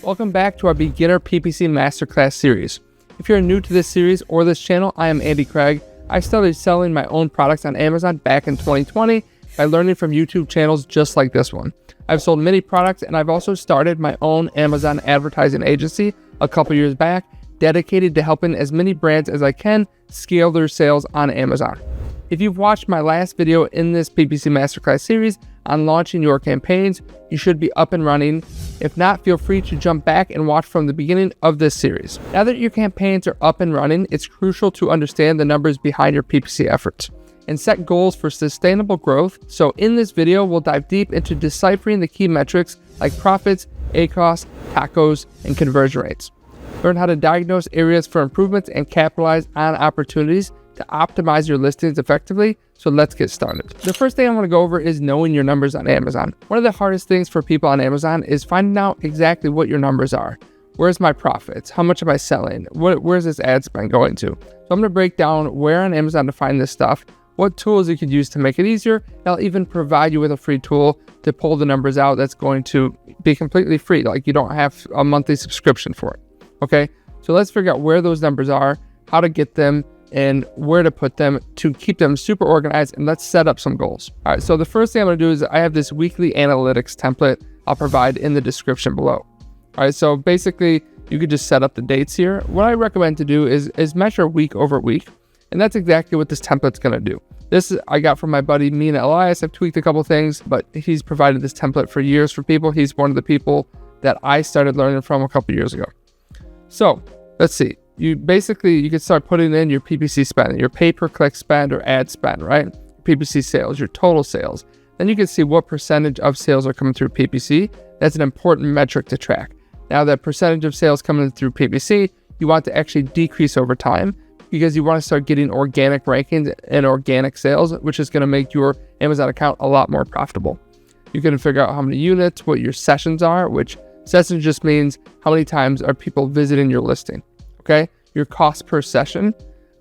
Welcome back to our Beginner PPC Masterclass series. If you're new to this series or this channel, I am Andy Craig. I started selling my own products on Amazon back in 2020 by learning from YouTube channels just like this one. I've sold many products, and I've also started my own Amazon advertising agency a couple years back, dedicated to helping as many brands as I can scale their sales on Amazon. If you've watched my last video in this PPC Masterclass series on launching your campaigns, you should be up and running. If not, feel free to jump back and watch from the beginning of this series. Now that your campaigns are up and running, it's crucial to understand the numbers behind your PPC efforts and set goals for sustainable growth. So in this video, we'll dive deep into deciphering the key metrics like profits, ACoS, TACoS, and conversion rates. Learn how to diagnose areas for improvements and capitalize on opportunities to optimize your listings effectively. So let's get started. The first thing I want to go over is knowing your numbers on Amazon. One of the hardest things for people on Amazon is finding out exactly what your numbers are. Where's my profits? How much am I selling? Where's this ad spend going to? So I'm going to break down where on Amazon to find this stuff, what tools you could use to make it easier. I'll even provide you with a free tool to pull the numbers out that's going to be completely free. Like you don't have a monthly subscription for it. Okay, so let's figure out where those numbers are, how to get them, and where to put them to keep them super organized, and let's set up some goals. All right, so the first thing I'm going to do is I have this weekly analytics template I'll provide in the description below. All right, so basically you could just set up the dates here. What I recommend to do is measure week over week, and that's exactly what this template's going to do. This I got from my buddy Mina Elias. I've tweaked a couple things, but he's provided this template for years for people. He's one of the people that I started learning from a couple years ago. So let's see. You can start putting in your PPC spend, your pay-per-click spend or ad spend, right? PPC sales, your total sales. Then you can see what percentage of sales are coming through PPC. That's an important metric to track. Now that percentage of sales coming through PPC, you want to actually decrease over time because you want to start getting organic rankings and organic sales, which is going to make your Amazon account a lot more profitable. You can figure out how many units, what your sessions are, which sessions just means how many times are people visiting your listing. Okay, your cost per session,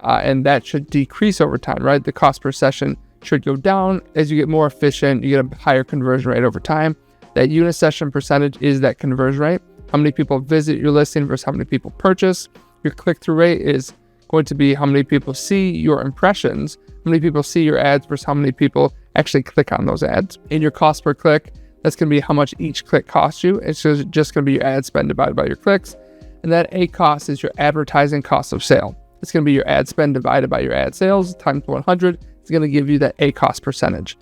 and that should decrease over time, right? The cost per session should go down as you get more efficient. You get a higher conversion rate over time. That unit session percentage is that conversion rate. How many people visit your listing versus how many people purchase. Your click-through rate is going to be how many people see your impressions, how many people see your ads versus how many people actually click on those ads. In your cost per click, that's going to be how much each click costs you. It's just going to be your ad spend divided by your clicks. And that ACoS is your advertising cost of sale. It's going to be your ad spend divided by your ad sales times 100. It's going to give you that ACoS percentage.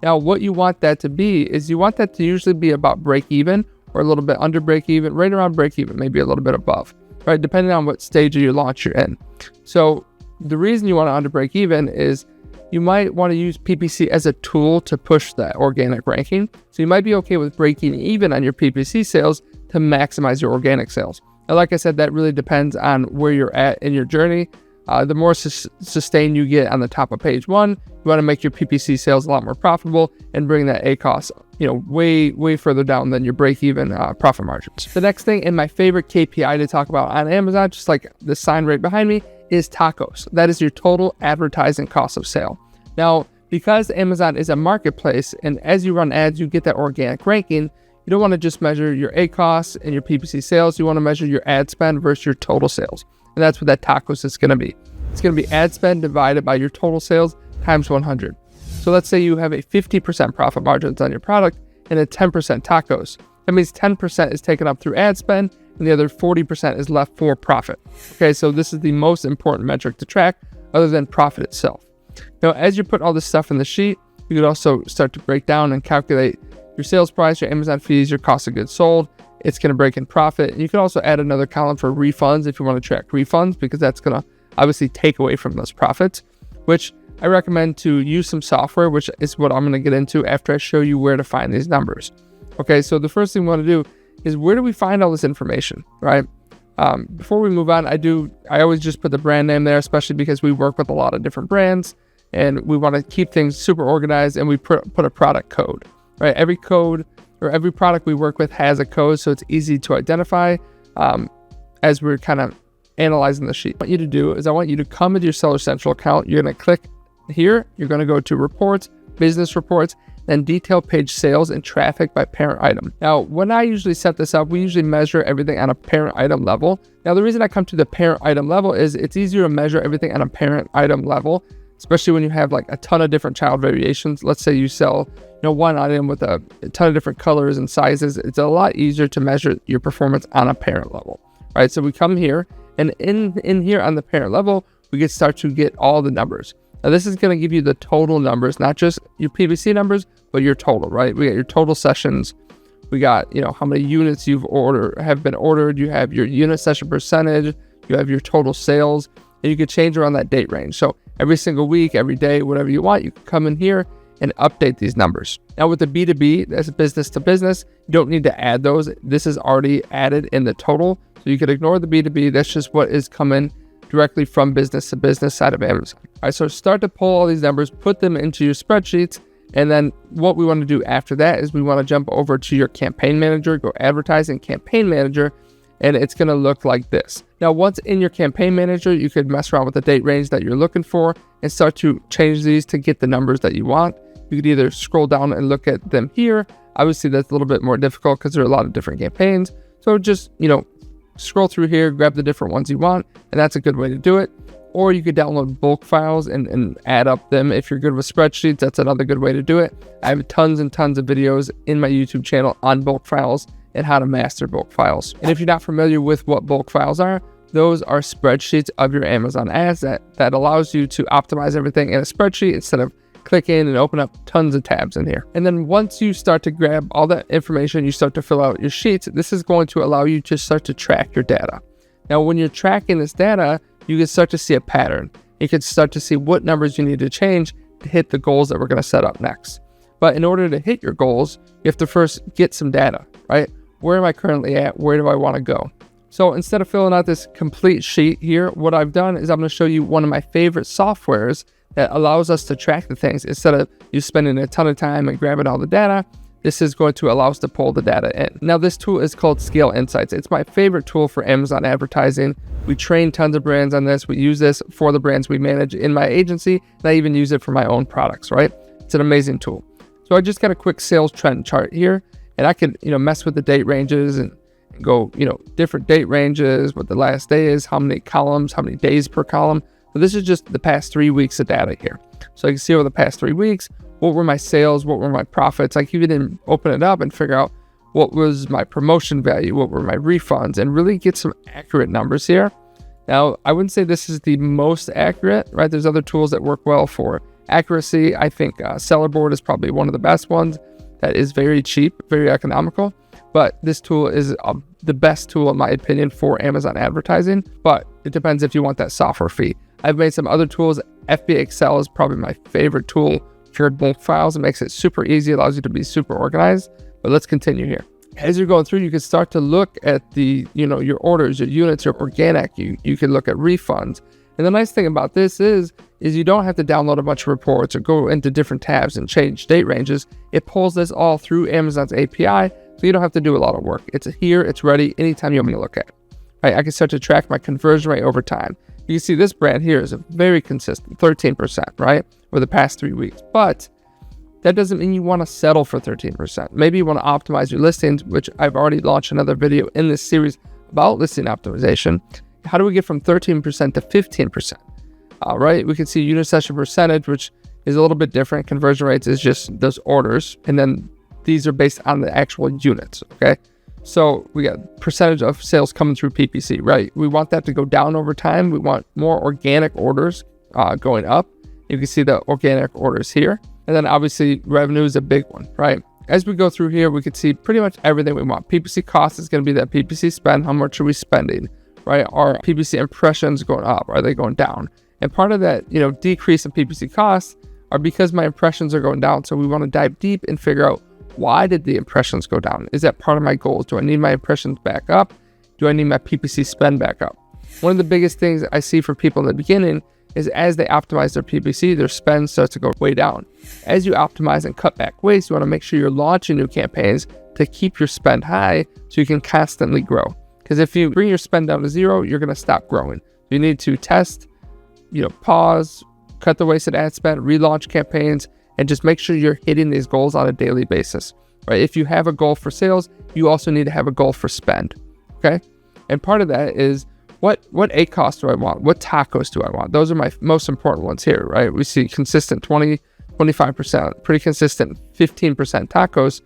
Now, what you want that to be is you want that to usually be about break even or a little bit under break even, right around break even, maybe a little bit above, right? Depending on what stage of your launch you're in. So the reason you want to under break even is you might want to use PPC as a tool to push that organic ranking. So you might be okay with breaking even on your PPC sales to maximize your organic sales. Now, like I said, that really depends on where you're at in your journey. The more sustained you get on the top of page one, you want to make your PPC sales a lot more profitable and bring that ACoS, way further down than your break-even profit margins. The next thing, and my favorite KPI to talk about on Amazon, just like the sign right behind me, is TACoS. That is your total advertising cost of sale. Now, because Amazon is a marketplace, and as you run ads, you get that organic ranking. You don't want to just measure your ACoS and your PPC sales. You want to measure your ad spend versus your total sales. And that's what that TACoS is going to be. It's going to be ad spend divided by your total sales times 100. So let's say you have a 50% profit margins on your product and a 10% TACoS. That means 10% is taken up through ad spend and the other 40% is left for profit. Okay, so this is the most important metric to track other than profit itself. Now, as you put all this stuff in the sheet, you could also start to break down and calculate your sales price, your Amazon fees, your cost of goods sold. It's going to break in profit. You can also add another column for refunds if you want to track refunds, because that's going to obviously take away from those profits, which I recommend to use some software, which is what I'm going to get into after I show you where to find these numbers. Okay, so the first thing we want to do is where do we find all this information, right? Before we move on, I always just put the brand name there, especially because we work with a lot of different brands and we want to keep things super organized, and we put a product code. Right, every code or every product we work with has a code, so it's easy to identify as we're kind of analyzing the sheet. What I want you to do is I want you to come into your Seller Central account. You're going to click here. You're going to go to Reports, Business Reports, then detail page sales and traffic by parent item. Now, when I usually set this up, we usually measure everything on a parent item level. Now, the reason I come to the parent item level is it's easier to measure everything on a parent item level, especially when you have like a ton of different child variations. Let's say you sell, one item with a ton of different colors and sizes. It's a lot easier to measure your performance on a parent level, right? So we come here, and in here on the parent level, we can start to get all the numbers. Now, this is going to give you the total numbers, not just your PPC numbers, but your total, right? We got your total sessions. We got, how many units have been ordered. You have your unit session percentage. You have your total sales, and you can change around that date range. So every single week, every day, whatever you want, you can come in here and update these numbers. Now, with the B2B, that's business to business, you don't need to add those. This is already added in the total. So you could ignore the B2B. That's just what is coming directly from business to business side of Amazon. All right, so start to pull all these numbers, put them into your spreadsheets, and then what we want to do after that is we want to jump over to your campaign manager, go advertising campaign manager, and it's going to look like this. Now, once in your campaign manager, you could mess around with the date range that you're looking for and start to change these to get the numbers that you want. You could either scroll down and look at them here. Obviously, that's a little bit more difficult because there are a lot of different campaigns. So just, scroll through here, grab the different ones you want, and that's a good way to do it. Or you could download bulk files and add up them. If you're good with spreadsheets, that's another good way to do it. I have tons and tons of videos in my YouTube channel on bulk files and how to master bulk files. And if you're not familiar with what bulk files are, those are spreadsheets of your Amazon ads that allows you to optimize everything in a spreadsheet instead of click in and open up tons of tabs in here. And then once you start to grab all that information, you start to fill out your sheets, this is going to allow you to start to track your data. Now, when you're tracking this data, you can start to see a pattern. You can start to see what numbers you need to change to hit the goals that we're going to set up next. But in order to hit your goals, you have to first get some data, right? Where am I currently at? Where do I want to go? So instead of filling out this complete sheet here, what I've done is I'm going to show you one of my favorite softwares that allows us to track the things. Instead of you spending a ton of time and grabbing all the data, this is going to allow us to pull the data in. Now, this tool is called Scale Insights. It's my favorite tool for Amazon advertising. We train tons of brands on this. We use this for the brands we manage in my agency, and I even use it for my own products, right? It's an amazing tool. So I just got a quick sales trend chart here, and I can, mess with the date ranges and go, different date ranges, what the last day is, how many columns, how many days per column. So this is just the past 3 weeks of data here. So you can see over the past 3 weeks, what were my sales, what were my profits. I can even open it up and figure out what was my promotion value, what were my refunds, and really get some accurate numbers here. Now, I wouldn't say this is the most accurate, right? There's other tools that work well for accuracy. I think Sellerboard is probably one of the best ones that is very cheap, very economical. But this tool is the best tool, in my opinion, for Amazon advertising. But it depends if you want that software fee. I've made some other tools. FBA Excel is probably my favorite tool for bulk files. It makes it super easy, allows you to be super organized. But let's continue here. As you're going through, you can start to look at the, your orders, your units, your organic. You can look at refunds. And the nice thing about this is you don't have to download a bunch of reports or go into different tabs and change date ranges. It pulls this all through Amazon's API, so you don't have to do a lot of work. It's here, it's ready, anytime you want me to look at it. Right, I can start to track my conversion rate over time. You can see this brand here is a very consistent, 13%, right, over the past 3 weeks. But that doesn't mean you want to settle for 13%. Maybe you want to optimize your listings, which I've already launched another video in this series about listing optimization. How do we get from 13% to 15%? Right, we can see unit session percentage, which is a little bit different. Conversion rates is just those orders, and then these are based on the actual units, okay? So we got percentage of sales coming through PPC, right? We want that to go down over time. We want more organic orders going up. You can see the organic orders here. And then obviously revenue is a big one, right? As we go through here, we can see pretty much everything we want. PPC cost is going to be that PPC spend. How much are we spending, right? Are PPC impressions going up? Are they going down? And part of that, decrease in PPC costs are because my impressions are going down. So we want to dive deep and figure out, why did the impressions go down? Is that part of my goals? Do I need my impressions back up? Do I need my PPC spend back up? One of the biggest things I see for people in the beginning is as they optimize their PPC, their spend starts to go way down. As you optimize and cut back waste, you want to make sure you're launching new campaigns to keep your spend high so you can constantly grow. Because if you bring your spend down to zero, you're going to stop growing. You need to test, pause, cut the wasted ad spend, relaunch campaigns, and just make sure you're hitting these goals on a daily basis, right? If you have a goal for sales, you also need to have a goal for spend, okay? And part of that is what ACOS do I want? What tacos do I want? Those are my most important ones here, right? We see consistent 20, 25%, pretty consistent 15% tacos.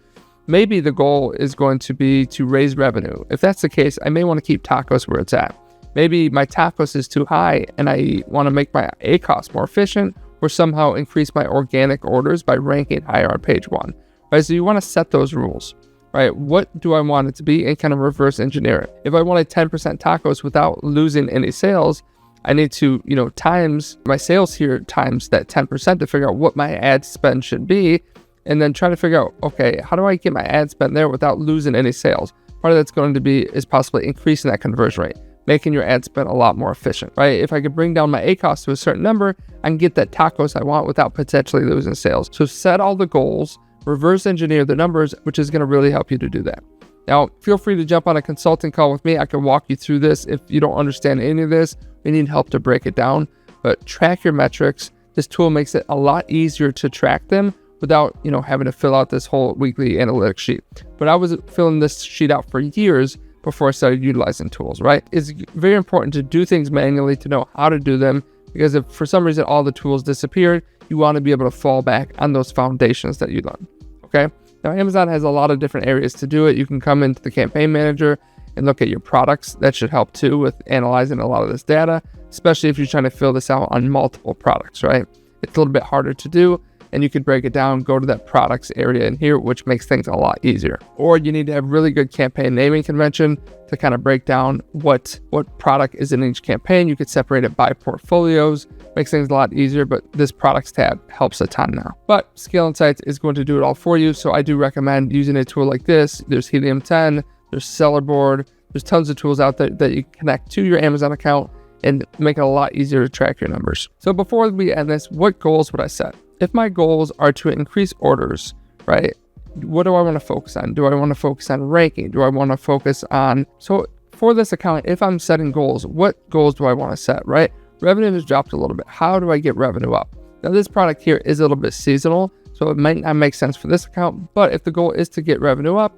Maybe the goal is going to be to raise revenue. If that's the case, I may want to keep tacos where it's at. Maybe my tacos is too high and I want to make my ACOS more efficient, or somehow increase my organic orders by ranking higher on page 1, right? So you want to set those rules, right? What do I want it to be, and kind of reverse engineer it. If I wanted 10% tacos without losing any sales, I need to, times my sales here times that 10% to figure out what my ad spend should be, and then try to figure out, okay, how do I get my ad spend there without losing any sales? Part of that's going to be is possibly increasing that conversion rate, making your ad spend a lot more efficient, right? If I could bring down my ACOS to a certain number, I can get that tacos I want without potentially losing sales. So set all the goals, reverse engineer the numbers, which is going to really help you to do that. Now, feel free to jump on a consulting call with me. I can walk you through this if you don't understand any of this. We need help to break it down, but track your metrics. This tool makes it a lot easier to track them without, having to fill out this whole weekly analytics sheet. But I was filling this sheet out for years before I started utilizing tools, right? It's very important to do things manually to know how to do them, because if for some reason all the tools disappeared, you want to be able to fall back on those foundations that you learned, okay? Now, Amazon has a lot of different areas to do it. You can come into the campaign manager and look at your products. That should help too with analyzing a lot of this data, especially if you're trying to fill this out on multiple products, right? It's a little bit harder to do, and you could break it down, go to that products area in here, which makes things a lot easier. Or you need to have really good campaign naming convention to kind of break down what product is in each campaign. You could separate it by portfolios, makes things a lot easier, but this products tab helps a ton now. But Scale Insights is going to do it all for you, so I do recommend using a tool like this. There's Helium 10, there's Sellerboard, there's tons of tools out there that you can connect to your Amazon account and make it a lot easier to track your numbers. So before we end this, what goals would I set? If my goals are to increase orders, right, what do I want to focus on? Do I want to focus on ranking? Do I want to focus on, so for this account, if I'm setting goals, what goals do I want to set, right? Revenue has dropped a little bit. How do I get revenue up? Now this product here is a little bit seasonal, so it might not make sense for this account, but if the goal is to get revenue up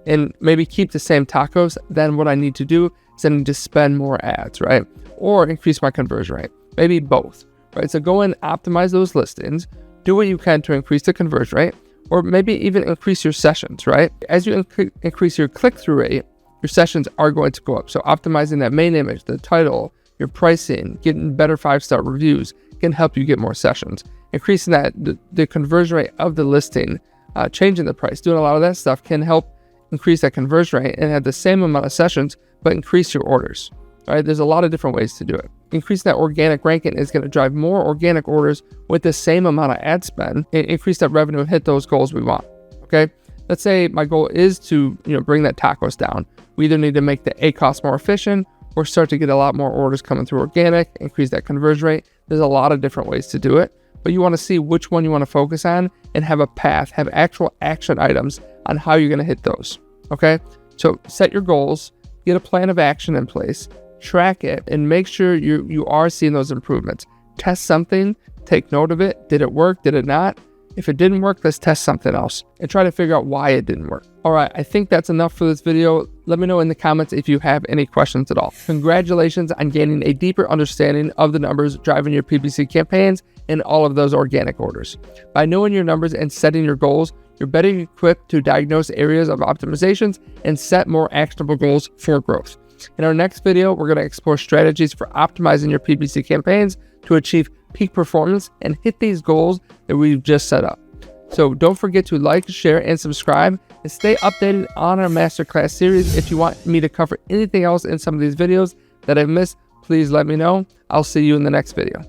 and maybe keep the same tacos, then what I need to do is I need to spend more ads, right? Or increase my conversion rate, maybe both, right? So go and optimize those listings, do what you can to increase the conversion rate, or maybe even increase your sessions, right? As you increase your click-through rate, your sessions are going to go up. So optimizing that main image, the title, your pricing, getting better 5-star reviews can help you get more sessions. Increasing that, the conversion rate of the listing, changing the price, doing a lot of that stuff can help increase that conversion rate and have the same amount of sessions, but increase your orders. All right, there's a lot of different ways to do it. Increasing that organic ranking is going to drive more organic orders with the same amount of ad spend and increase that revenue and hit those goals we want. Okay, let's say my goal is to bring that tacos down. We either need to make the ACOS more efficient or start to get a lot more orders coming through organic, increase that conversion rate. There's a lot of different ways to do it, but you want to see which one you want to focus on and have a path, have actual action items on how you're going to hit those. Okay, so set your goals, get a plan of action in place, track it, and make sure you are seeing those improvements. Test something, take note of it. Did it work? Did it not? If it didn't work, let's test something else and try to figure out why it didn't work. All right, I think that's enough for this video. Let me know in the comments if you have any questions at all. Congratulations on gaining a deeper understanding of the numbers driving your PPC campaigns and all of those organic orders. By knowing your numbers and setting your goals, you're better equipped to diagnose areas of optimizations and set more actionable goals for growth. In our next video, we're going to explore strategies for optimizing your PPC campaigns to achieve peak performance and hit these goals that we've just set up. So don't forget to like, share, and subscribe, and stay updated on our masterclass series. If you want me to cover anything else in some of these videos that I've missed, please let me know. I'll see you in the next video.